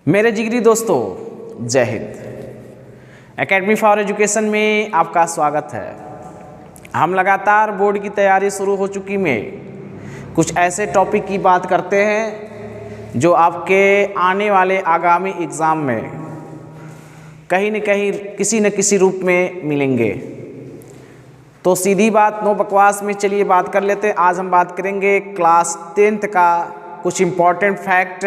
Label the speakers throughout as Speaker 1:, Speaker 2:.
Speaker 1: मेरे जिगरी दोस्तों, जय हिंद। एकेडमी फॉर एजुकेशन में आपका स्वागत है। हम लगातार बोर्ड की तैयारी शुरू हो चुकी में कुछ ऐसे टॉपिक की बात करते हैं जो आपके आने वाले आगामी एग्ज़ाम में कहीं न कहीं किसी न किसी रूप में मिलेंगे। तो सीधी बात, नो बकवास में चलिए बात कर लेते हैं। आज हम बात करेंगे क्लास 10th का कुछ इम्पॉर्टेंट फैक्ट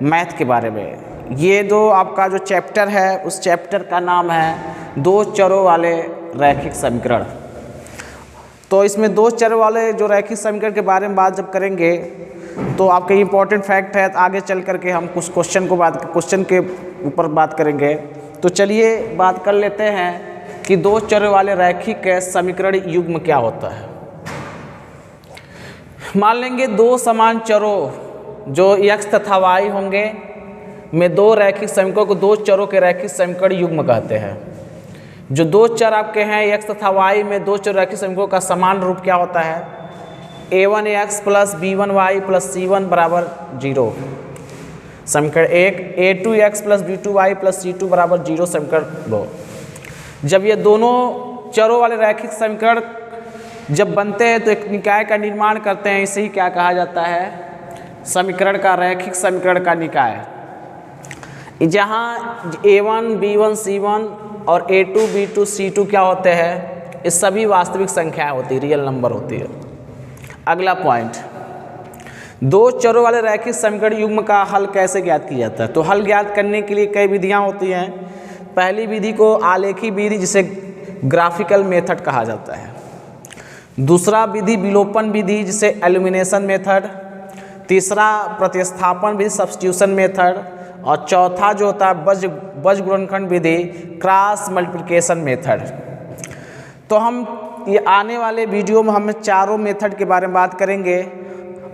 Speaker 1: मैथ के बारे में। ये जो आपका जो चैप्टर है उस चैप्टर का नाम है दो चरों वाले रैखिक समीकरण। तो इसमें दो चरों वाले जो रैखिक समीकरण के बारे में बात जब करेंगे तो आपके इम्पॉर्टेंट फैक्ट है। आगे चल करके हम कुछ क्वेश्चन के ऊपर बात करेंगे। तो चलिए बात कर लेते हैं कि दो चरों वाले रैखिक समीकरण युग्म क्या होता है। मान लेंगे दो समान चरों जो x तथा y होंगे में दो रैखिक समीकरणों को दो चरों के रैखिक समीकरण युग्म कहते हैं। जो दो चर आपके हैं x तथा y में दो चर रैखिक समीकरणों का समान रूप क्या होता है? a1x plus b1y plus c1 बराबर 0। समीकरण 1 a2x plus b2y plus c2 बराबर 0। समीकरण 2 जब ये दोनों चरों वाले रैखिक समीकरण जब बनते हैं तो एक निकाय का निर्माण करते हैं। इसे ही क्या कहा जाता है? समीकरण का रैखिक समीकरण का निकाय। जहाँ a1 b1 c1 और a2 b2 c2 क्या होते हैं? ये सभी वास्तविक संख्याएं होती है, रियल नंबर होती है। अगला पॉइंट, दो चरों वाले रैखिक समीकरण युग्म का हल कैसे ज्ञात किया जाता है? तो हल ज्ञात करने के लिए कई विधियां होती हैं। पहली विधि को आलेखी विधि जिसे ग्राफिकल मेथड कहा जाता है। दूसरा विधि विलोपन विधि जिसे एलिमिनेशन मेथड। तीसरा प्रतिस्थापन विधि सब्स्टिट्यूशन मेथड। और चौथा जो होता है बज गुणनखंड विधि क्रॉस मल्टीप्लिकेशन मेथड। तो हम ये आने वाले वीडियो में हम चारों मेथड के बारे में बात करेंगे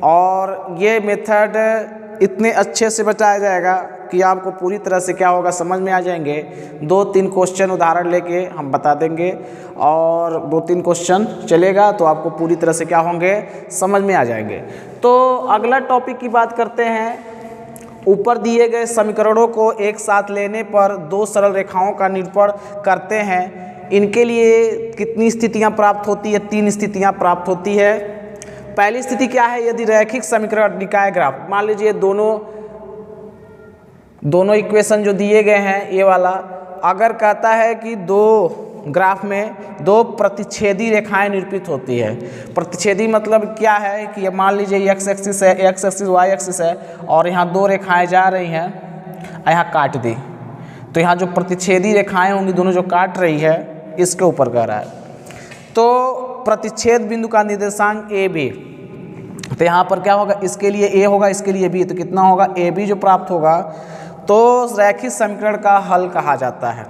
Speaker 1: और ये मेथड इतने अच्छे से बताया जाएगा कि आपको पूरी तरह से क्या होगा समझ में आ जाएंगे। 2-3 क्वेश्चन उदाहरण लेके हम बता देंगे और 2-3 क्वेश्चन चलेगा तो आपको पूरी तरह से क्या होंगे समझ में आ जाएंगे। तो अगला टॉपिक की बात करते हैं। ऊपर दिए गए समीकरणों को एक साथ लेने पर दो सरल रेखाओं का निरूपण करते हैं। इनके लिए कितनी स्थितियां प्राप्त होती है? 3 स्थितियां प्राप्त होती है। पहली स्थिति क्या है? यदि रैखिक समीकरण निकाय ग्राफ, मान लीजिए दोनों इक्वेशन जो दिए गए हैं ये वाला, अगर कहता है कि दो ग्राफ में दो प्रतिच्छेदी रेखाएं निरूपित होती है। प्रतिच्छेदी मतलब क्या है कि मान लीजिए x एक्सिस है, x एक्सिस y एक्सिस है और यहाँ दो रेखाएं जा रही हैं, यहाँ काट दी। तो यहाँ जो प्रतिच्छेदी रेखाएं होंगी दोनों जो काट रही है इसके ऊपर कह रहा है। तो प्रतिच्छेद बिंदु का निर्देशांक AB। तो यहाँ पर क्या होगा? इसके लिए A होगा, इसके लिए B। तो कितना होगा? AB जो प्राप्त होगा तो रैखिक समीकरण का हल कहा जाता है।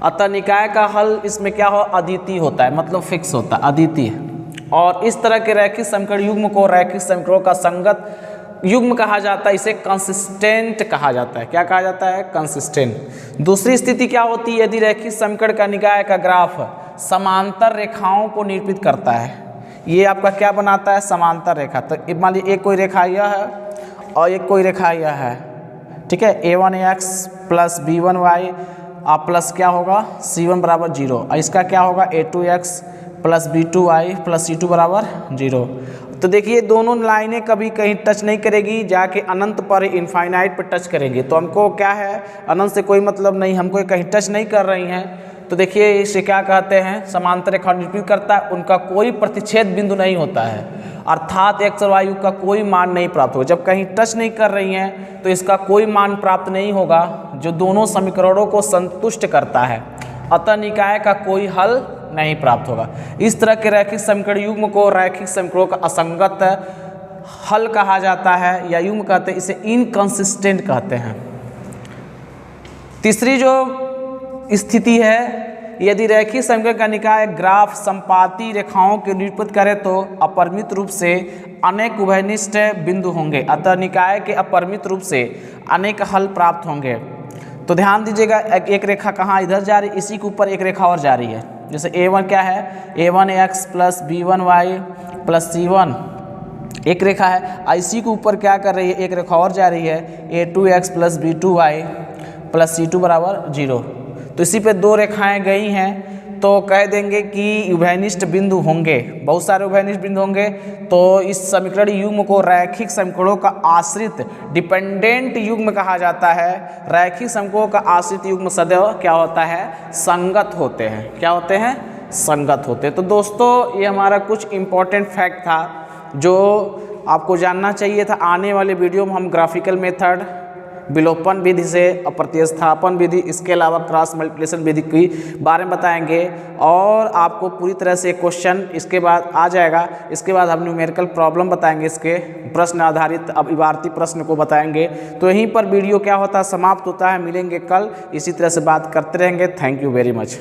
Speaker 1: अतः निकाय का हल इसमें क्या हो? अद्वितीय होता है, मतलब फिक्स होता है, अद्वितीय। और इस तरह के रैखिक समीकरण युग्म को रैखिक समीकरणों का संगत युग्म कहा जाता है। इसे कंसिस्टेंट कहा जाता है। क्या कहा जाता है? कंसिस्टेंट। दूसरी स्थिति क्या होती है? यदि रैखिक समीकरण का निकाय का ग्राफ समांतर रेखाओं को निरूपित करता है। ये आपका क्या बनाता है? समांतर रेखा। तो मान लीजिए एक कोई रेखा यह है और एक कोई रेखा यह है, ठीक है। a1x प्लस b1y प्लस क्या होगा? c1 बराबर 0। और इसका क्या होगा? a2x plus b2y plus c2 बराबर 0। तो देखिए दोनों लाइनें कभी कहीं टच नहीं करेगी, जाके अनंत पर इनफाइनाइट पर टच करेंगी। तो हमको क्या है? अनंत से कोई मतलब नहीं, हमको कहीं टच नहीं कर रही हैं। तो देखिए इसे क्या कहते हैं? समांतर रेखा निरूपित करता है। उनका कोई प्रतिच्छेद बिंदु नहीं होता है, अर्थात x और y का कोई मान नहीं प्राप्त होगा। जब कहीं टच नहीं कर रही हैं तो इसका कोई मान प्राप्त नहीं होगा जो दोनों समीकरणों को संतुष्ट करता है। अतः निकाय का कोई हल नहीं प्राप्त होगा। इस तरह के रैखिक समीकरण युग्म को रैखिक समीकरणों का असंगत हल कहा जाता है या युग्म कहते हैं। इसे इनकंसिस्टेंट कहते हैं। तीसरी जो स्थिति है, यदि रैखिक समीकरण का निकाय ग्राफ संपाती रेखाओं के निरूपित करे तो अपरिमित रूप से अनेक उभयनिष्ठ बिंदु होंगे। अतः निकाय के अपरिमित रूप से अनेक हल प्राप्त होंगे। तो ध्यान दीजिएगा, एक रेखा कहाँ इधर जा रही है, इसी के ऊपर एक रेखा और जा रही है। जैसे a1 क्या है? a1x plus b1y plus c1 एक रेखा है IC के ऊपर क्या कर रही है, एक रेखा और जा रही है A2x plus B2y plus C2 बराबर 0। तो इसी पे दो रेखाएं गई हैं तो कह देंगे कि उभयनिष्ठ बिंदु होंगे, बहुत सारे उभयनिष्ठ बिंदु होंगे। तो इस समीकरण युग्म को रैखिक समीकरणों का आश्रित डिपेंडेंट युग्म कहा जाता है। रैखिक समीकरणों का आश्रित युग्म सदैव क्या होता है, संगत होते हैं। क्या होते हैं, संगत होते हैं। तो दोस्तों ये हमारा कुछ इम्पोर्टेंट फैक्ट था जो आपको जानना चाहिए था। आने वाले वीडियो में हम ग्राफिकल मेथड, विलोपन विधि से प्रतिस्थापन विधि, इसके अलावा क्रॉस मल्टीप्लिकेशन विधि के बारे में बताएंगे और आपको पूरी तरह से क्वेश्चन इसके बाद आ जाएगा। इसके बाद हम न्यूमेरिकल प्रॉब्लम बताएंगे, इसके प्रश्न आधारित अब इबारती प्रश्न को बताएंगे। तो यहीं पर वीडियो क्या होता है, समाप्त होता है। मिलेंगे कल, इसी तरह से बात करते रहेंगे। Thank you very much.